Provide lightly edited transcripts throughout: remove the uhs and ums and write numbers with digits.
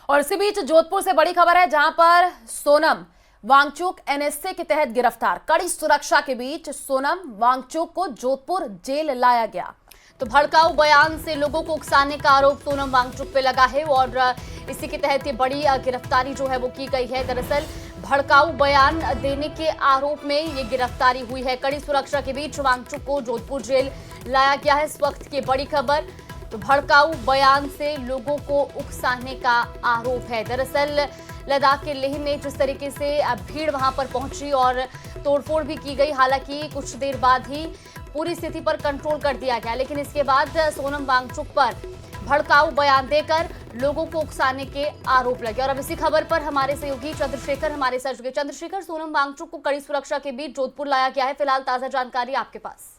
और इसी बीच जोधपुर से बड़ी खबर है, जहां पर सोनम वांगचुक एनएसए के तहत गिरफ्तार। कड़ी सुरक्षा के बीच सोनम वांगचुक को जोधपुर जेल लाया गया। तो भड़काऊ बयान से लोगों को उकसाने का आरोप सोनम वांगचुक पे लगा है और इसी के तहत ये बड़ी गिरफ्तारी जो है वो की गई है। दरअसल भड़काऊ बयान देने के आरोप में ये गिरफ्तारी हुई है। कड़ी सुरक्षा के बीच वांगचुक को जोधपुर जेल लाया गया है। इस वक्त की बड़ी खबर, तो भड़काऊ बयान से लोगों को उकसाने का आरोप है। दरअसल लद्दाख के लेह में जिस तरीके से भीड़ वहां पर पहुंची और तोड़फोड़ भी की गई, हालांकि कुछ देर बाद ही पूरी स्थिति पर कंट्रोल कर दिया गया, लेकिन इसके बाद सोनम वांगचुक पर भड़काऊ बयान देकर लोगों को उकसाने के आरोप लगे। और अब इसी खबर पर हमारे सहयोगी चंद्रशेखर हमारे साथ जुड़े। चंद्रशेखर, सोनम वांगचुक को कड़ी सुरक्षा के बीच जोधपुर लाया गया है, फिलहाल ताजा जानकारी आपके पास।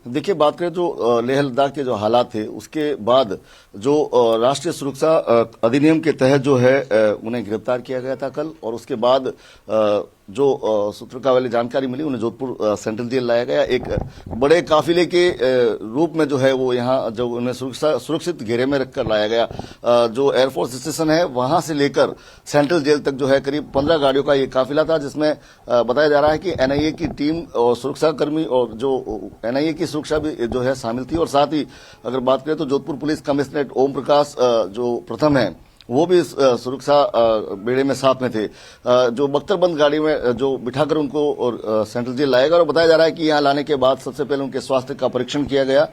देखिए, बात करें जो लेह लद्दाख के जो हालात थे, उसके बाद जो राष्ट्रीय सुरक्षा अधिनियम के तहत जो है उन्हें गिरफ्तार किया गया था कल, और उसके बाद जो सूत्रों वाली जानकारी मिली, उन्हें जोधपुर सेंट्रल जेल लाया गया। एक बड़े काफिले के रूप में जो है वो यहाँ जो उन्हें सुरक्षित घेरे में रखकर लाया गया। जो एयरफोर्स स्टेशन है वहां से लेकर सेंट्रल जेल तक जो है करीब 15 गाड़ियों का ये काफिला था, जिसमें बताया जा रहा है कि एनआईए की टीम और सुरक्षाकर्मी और जो एनआईए की सुरक्षा भी जो है शामिल थी। और साथ ही अगर बात करें तो जोधपुर पुलिस कमिश्नरेट ओम प्रकाश जो प्रथम है, वो भी इस सुरक्षा बेड़े में साथ में थे। जो बख्तरबंद गाड़ी में जो बिठाकर उनको और सेंट्रल जेल लाएगा। और बताया जा रहा है कि यहाँ लाने के बाद सबसे पहले उनके स्वास्थ्य का परीक्षण किया गया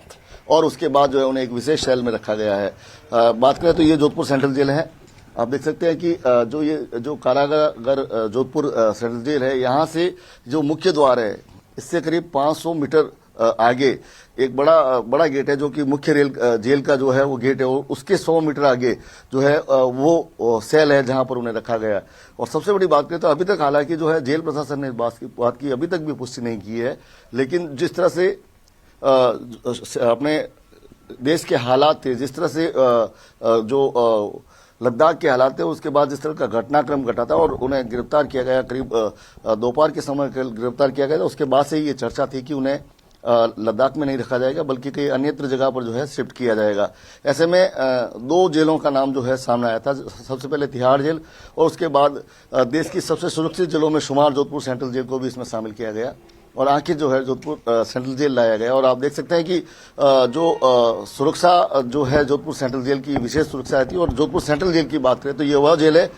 और उसके बाद जो है उन्हें एक विशेष सेल में रखा गया है। बात करें तो ये जोधपुर सेंट्रल जेल है। आप देख सकते हैं कि जो कारागार जोधपुर सेंट्रल जेल है, यहाँ से जो मुख्य द्वार है, इससे करीब 500 मीटर आगे एक बड़ा गेट है, जो कि मुख्य जेल का जो है वो गेट है, और उसके 100 मीटर आगे जो है वो सेल है जहां पर उन्हें रखा गया। और सबसे बड़ी बात करें तो अभी तक हालांकि जो है जेल प्रशासन ने इस बात की अभी तक भी पुष्टि नहीं की है, लेकिन जिस तरह से अपने देश के हालात थे, जिस तरह से जो लद्दाख के हालात थे, उसके बाद जिस तरह का घटनाक्रम घटा था और उन्हें गिरफ्तार किया गया, करीब दोपहर के समय गिरफ्तार किया गया था, उसके बाद से ये चर्चा थी कि उन्हें लद्दाख में नहीं रखा जाएगा बल्कि कई अन्यत्र जगह पर जो है शिफ्ट किया जाएगा। ऐसे में 2 जेलों का नाम जो है सामने आया था। सबसे पहले तिहाड़ जेल और उसके बाद देश की सबसे सुरक्षित जेलों में शुमार जोधपुर सेंट्रल जेल को भी इसमें शामिल किया गया और आखिर जो है जोधपुर सेंट्रल जेल लाया गया। और आप देख सकते हैं कि जो सुरक्षा जो है जोधपुर सेंट्रल जेल की विशेष सुरक्षा थी। और जोधपुर सेंट्रल जेल की बात करें तो ये वह जेल है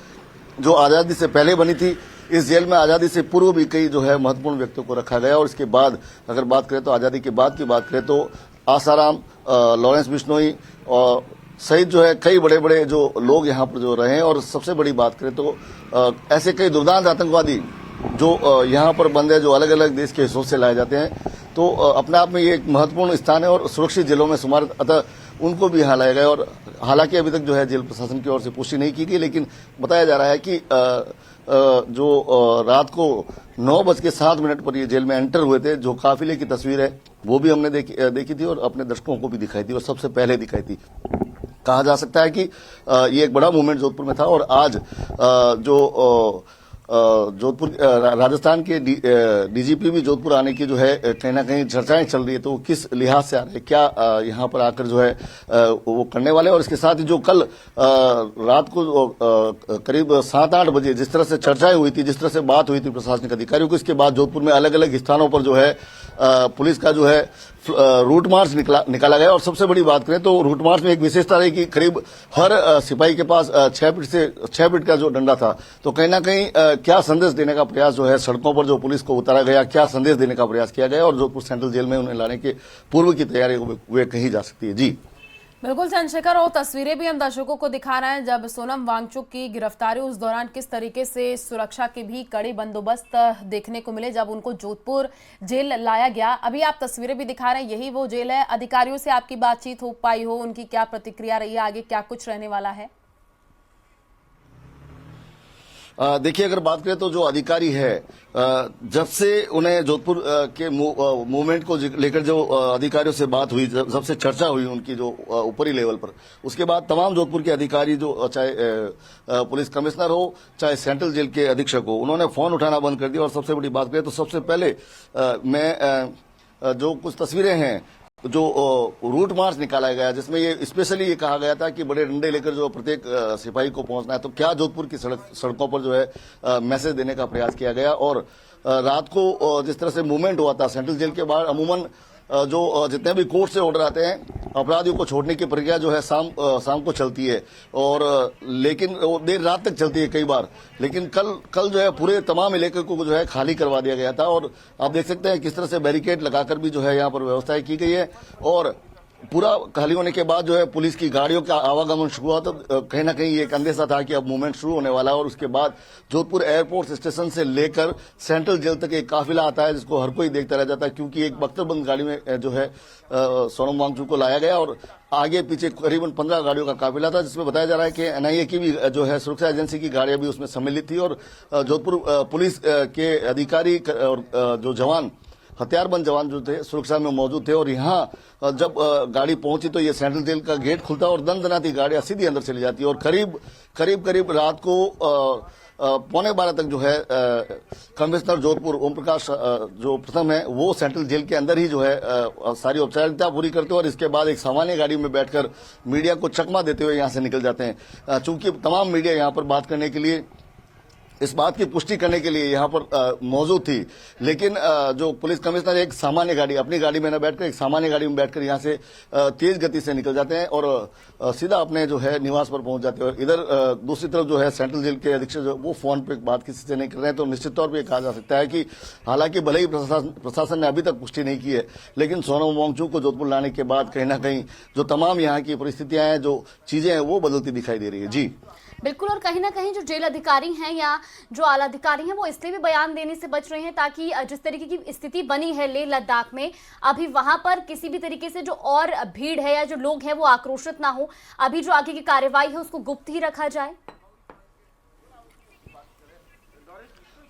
जो आजादी से पहले बनी थी। इस जेल में आजादी से पूर्व भी कई जो है महत्वपूर्ण व्यक्तियों को रखा गया। और इसके बाद अगर बात करें तो आजादी के बाद की बात करें तो आसाराम, लॉरेंस बिश्नोई और सहित जो है कई बड़े बड़े जो लोग यहाँ पर जो रहे हैं। और सबसे बड़ी बात करें तो ऐसे कई दुर्दांत आतंकवादी जो यहाँ पर बंद है, जो अलग अलग देश के हिस्सों से लाए जाते हैं। तो अपने आप में ये एक महत्वपूर्ण स्थान है और सुरक्षित जेलों में शुमार, अतः उनको भी यहाँ लाया गया। और हालांकि अभी तक जो है जेल प्रशासन की ओर से पुष्टि नहीं की गई, लेकिन बताया जा रहा है कि जो रात को 9:07 पर ये जेल में एंटर हुए थे, जो काफिले की तस्वीर है वो भी हमने देखी थी और अपने दर्शकों को भी दिखाई थी और सबसे पहले दिखाई थी। कहा जा सकता है कि ये एक बड़ा मूवमेंट जोधपुर में था। और आज जो जोधपुर राजस्थान के डीजीपी भी जोधपुर आने की जो है कहीं ना कहीं चर्चाएं चल रही है, तो किस लिहाज से आ रहे हैं, क्या यहाँ पर आकर जो है वो करने वाले। और इसके साथ ही जो कल रात को करीब 7-8 बजे जिस तरह से चर्चाएं हुई थी, जिस तरह से बात हुई थी प्रशासनिक अधिकारियों को, इसके बाद जोधपुर में अलग अलग स्थानों पर जो है पुलिस का जो है रूट मार्च निकाला गया। और सबसे बड़ी बात करें तो रूट मार्च में एक विशेषता रही कि करीब हर सिपाही के पास 6 फीट का जो डंडा था। तो कहीं ना कहीं क्या संदेश देने का प्रयास जो है सड़कों पर जो पुलिस को उतारा गया, क्या संदेश देने का प्रयास किया गया और जोधपुर सेंट्रल जेल में उन्हें लाने के पूर्व की तैयारी वे कही जा सकती है। जी बिल्कुल चंद्रशेखर, और तस्वीरें भी हम दर्शकों को दिखा रहे हैं जब सोनम वांगचुक की गिरफ्तारी, उस दौरान किस तरीके से सुरक्षा के भी कड़े बंदोबस्त देखने को मिले जब उनको जोधपुर जेल लाया गया। अभी आप तस्वीरें भी दिखा रहे हैं, यही वो जेल है। अधिकारियों से आपकी बातचीत हो पाई हो, उनकी क्या प्रतिक्रिया रही है, आगे क्या कुछ रहने वाला है? देखिए, अगर बात करें तो जो अधिकारी है, जब से उन्हें जोधपुर के मूवमेंट को लेकर जो अधिकारियों से बात हुई, जब से चर्चा हुई उनकी जो ऊपरी लेवल पर, उसके बाद तमाम जोधपुर के अधिकारी, जो चाहे पुलिस कमिश्नर हो चाहे सेंट्रल जेल के अधीक्षक हो, उन्होंने फोन उठाना बंद कर दिया। और सबसे बड़ी बात करें तो सबसे पहले मैं जो कुछ तस्वीरें हैं जो रूट मार्च निकाला गया जिसमें ये स्पेशली ये कहा गया था कि बड़े डंडे लेकर जो प्रत्येक सिपाही को पहुंचना है, तो क्या जोधपुर की सड़कों पर जो है मैसेज देने का प्रयास किया गया। और रात को जिस तरह से मूवमेंट हुआ था सेंट्रल जेल के बाहर, अमूमन जो जितने भी कोर्ट से ऑर्डर आते हैं अपराधियों को छोड़ने की प्रक्रिया जो है शाम को चलती है, और लेकिन वो देर रात तक चलती है कई बार। लेकिन कल जो है पूरे तमाम इलाके को जो है खाली करवा दिया गया था, और आप देख सकते हैं किस तरह से बैरिकेड लगाकर भी जो है यहाँ पर व्यवस्थाएं की गई है। और पूरा खाली होने के बाद जो है पुलिस की गाड़ियों का आवागमन शुरू हुआ, तो कहीं ना कहीं एक अंदेशा था कि अब मूवमेंट शुरू होने वाला है। और उसके बाद जोधपुर एयरपोर्ट स्टेशन से लेकर सेंट्रल जेल तक एक काफिला आता है जिसको हर कोई देखता रह जाता है, क्योंकि एक बख्तरबंद गाड़ी में जो है सोनम वांगचुक को लाया गया और आगे पीछे करीबन 15 गाड़ियों का काफिला था, जिसमें बताया जा रहा है कि एनआईए की भी जो है सुरक्षा एजेंसी की गाड़ियां भी उसमें सम्मिलित थी। और जोधपुर पुलिस के अधिकारी और जो जवान हथियारबंद जवान जो थे सुरक्षा में मौजूद थे। और यहाँ जब गाड़ी पहुंची तो ये सेंट्रल जेल का गेट खुलता और दंदनाती गाड़ियां सीधी अंदर चली जाती और करीब रात को 11:15 तक जो है कमिश्नर जोधपुर ओम प्रकाश जो प्रथम है वो सेंट्रल जेल के अंदर ही जो है सारी औपचारिकता पूरी करते हैं और इसके बाद एक सामान्य गाड़ी में बैठकर मीडिया को चकमा देते हुए यहां से निकल जाते हैं। चूंकि तमाम मीडिया यहां पर बात करने के लिए, इस बात की पुष्टि करने के लिए यहाँ पर मौजूद थी, लेकिन जो पुलिस कमिश्नर एक सामान्य गाड़ी, अपनी गाड़ी में न बैठकर एक सामान्य गाड़ी में बैठकर यहाँ से तेज गति से निकल जाते हैं और सीधा अपने जो है निवास पर पहुंच जाते हैं। और इधर दूसरी तरफ जो है सेंट्रल जेल के अधीक्षक जो वो फोन पे बात किसी से नहीं कर रहे हैं। तो निश्चित तौर पर कहा जा सकता है कि हालांकि भले ही प्रशासन ने अभी तक पुष्टि नहीं की है, लेकिन सोनम वांगचुक को जोधपुर लाने के बाद कहीं ना कहीं जो तमाम यहाँ की परिस्थितियां हैं, जो चीजें हैं, वो बदलती दिखाई दे रही है। जी बिल्कुल, और कहीं ना कहीं जो जेल अधिकारी हैं या जो आला अधिकारी हैं वो इसलिए भी बयान देने से बच रहे हैं ताकि जिस तरीके की स्थिति बनी है लेह लद्दाख में, अभी वहां पर किसी भी तरीके से जो और भीड़ है या जो लोग हैं वो आक्रोशित ना हो। अभी जो आगे की कार्यवाही है उसको गुप्त ही रखा जाए।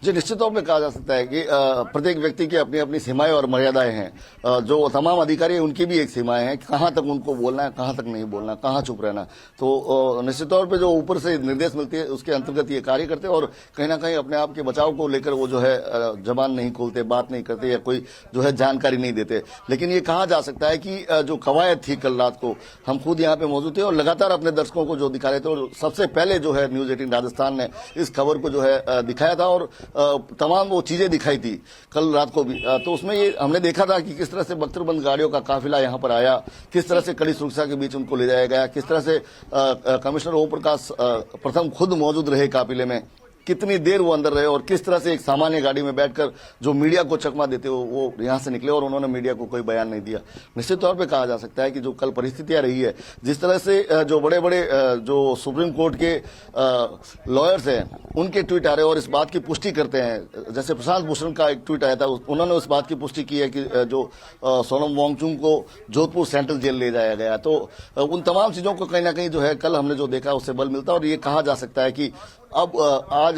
जी निश्चित तौर पर कहा जा सकता है कि प्रत्येक व्यक्ति की अपनी अपनी सीमाएं और मर्यादाएं हैं। जो तमाम अधिकारी हैं उनकी भी एक सीमाएं हैं, कहां तक उनको बोलना है, कहां तक नहीं बोलना, कहां चुप रहना। तो निश्चित तौर पे जो ऊपर से निर्देश मिलते हैं उसके अंतर्गत ये कार्य करते हैं और कहीं ना कहीं अपने आप के बचाव को लेकर वो जो है जबान नहीं खोलते, बात नहीं करते या कोई जो है जानकारी नहीं देते। लेकिन ये कहा जा सकता है कि जो कवायद थी कल रात को, हम खुद यहाँ पे मौजूद थे और लगातार अपने दर्शकों को जो दिखा रहे थे, और सबसे पहले जो है न्यूज 18 राजस्थान ने इस खबर को जो है दिखाया था और तमाम वो चीजें दिखाई थी कल रात को भी। तो उसमें ये हमने देखा था कि किस तरह से बख्तरबंद गाड़ियों का काफिला यहाँ पर आया, किस तरह से कड़ी सुरक्षा के बीच उनको ले जाया गया, किस तरह से कमिश्नर ओम प्रकाश प्रथम खुद मौजूद रहे काफिले में, कितनी देर वो अंदर रहे और किस तरह से एक सामान्य गाड़ी में बैठकर जो मीडिया को चकमा देते हो वो यहाँ से निकले और उन्होंने मीडिया को कोई बयान नहीं दिया। निश्चित तौर पे कहा जा सकता है कि जो कल परिस्थितियां रही है, जिस तरह से जो बड़े बड़े जो सुप्रीम कोर्ट के लॉयर्स हैं उनके ट्वीट आ रहे हैं और इस बात की पुष्टि करते हैं। जैसे प्रशांत भूषण का एक ट्वीट आया था, उन्होंने उस बात की पुष्टि की है कि जो सोनम वांगचुक को जोधपुर सेंट्रल जेल ले जाया गया। तो उन तमाम चीजों को कहीं ना कहीं जो है कल हमने जो देखा उससे बल मिलता है और ये कहा जा सकता है कि अब आज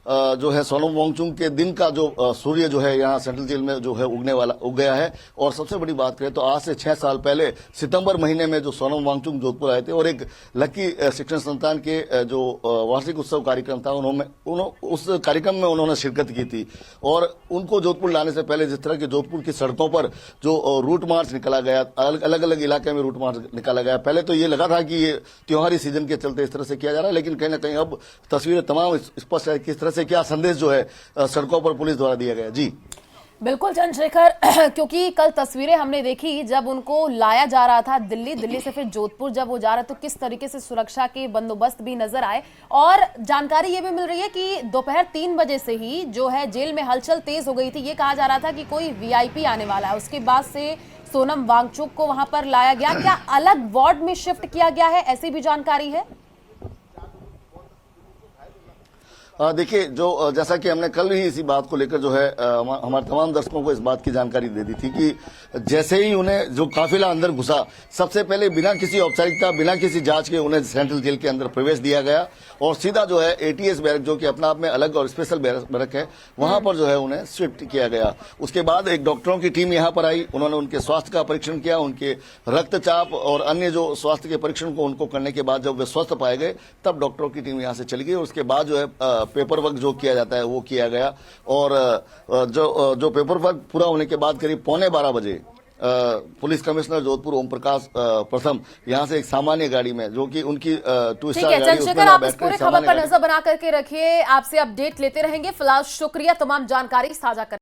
जो है सोनम वांगचुक के दिन का जो सूर्य जो है यहाँ सेंट्रल जेल में जो है उग गया है। और सबसे बड़ी बात करें तो आज से 6 साल पहले सितंबर महीने में जो सोनम वांगचुक जोधपुर आए थे और एक लकी शिक्षण संस्थान के जो वार्षिक उत्सव कार्यक्रम था उस कार्यक्रम में उन्होंने शिरकत की थी। और उनको जोधपुर लाने से पहले जिस तरह की जोधपुर की सड़कों पर जो रूट मार्च निकाला गया, अलग अलग इलाके में रूट मार्च निकाला गया, पहले तो ये लगा था कि ये त्योहारी सीजन के चलते इस तरह से किया जा रहा है, लेकिन कहीं ना कहीं अब तस्वीरें तमाम स्पष्ट है किस तरह से क्या संदेश जो है सड़कों पर पुलिस द्वारा दिया गया। जी बिल्कुल चंद्रशेखर, क्योंकि कल तस्वीरें हमने देखी जब उनको लाया जा रहा था दिल्ली से फिर जोधपुर जब वो जा रहा तो किस तरीके से सुरक्षा के बंदोबस्त भी नजर आए। और जानकारी ये भी मिल रही है कि दोपहर 3 बजे से ही जो है जेल में हलचल तेज हो गई थी। ये कहा जा रहा था कि कोई वीआईपी आने वाला है। उसके बाद से सोनम वांगचुक को वहां पर लाया गया, क्या अलग वार्ड में शिफ्ट किया गया है, ऐसी भी जानकारी है? देखिए, जो जैसा कि हमने कल ही इसी बात को लेकर जो है हमारे तमाम दर्शकों को इस बात की जानकारी दे दी थी कि जैसे ही उन्हें जो काफिला अंदर घुसा, सबसे पहले बिना किसी औपचारिकता, बिना किसी जांच के उन्हें सेंट्रल जेल के अंदर प्रवेश दिया गया और सीधा जो है एटीएस बैरक, जो कि अपने आप में अलग और स्पेशल बैरक है, वहां पर जो है उन्हें शिफ्ट किया गया। उसके बाद एक डॉक्टरों की टीम यहां पर आई, उन्होंने उनके स्वास्थ्य का परीक्षण किया, उनके रक्तचाप और अन्य जो स्वास्थ्य के परीक्षण को उनको करने के बाद जब वे स्वस्थ पाए गए तब डॉक्टरों की टीम यहां से चली गई। उसके बाद जो है पेपर वर्क जो किया जाता है वो किया गया और जो पेपर वर्क पूरा होने के बाद करीब 11:15 बजे पुलिस कमिश्नर जोधपुर ओम प्रकाश प्रथम यहाँ से एक सामान्य गाड़ी में, जो कि उनकी टू ठीक स्टार है गाड़ी, उसमें चंद्रशेखर, ना आप इस बैठकर पूरे एक खबर सामान्य पर गाड़ी। नजर बना करके रखिए, आपसे अपडेट लेते रहेंगे। फिलहाल शुक्रिया तमाम जानकारी साझा करने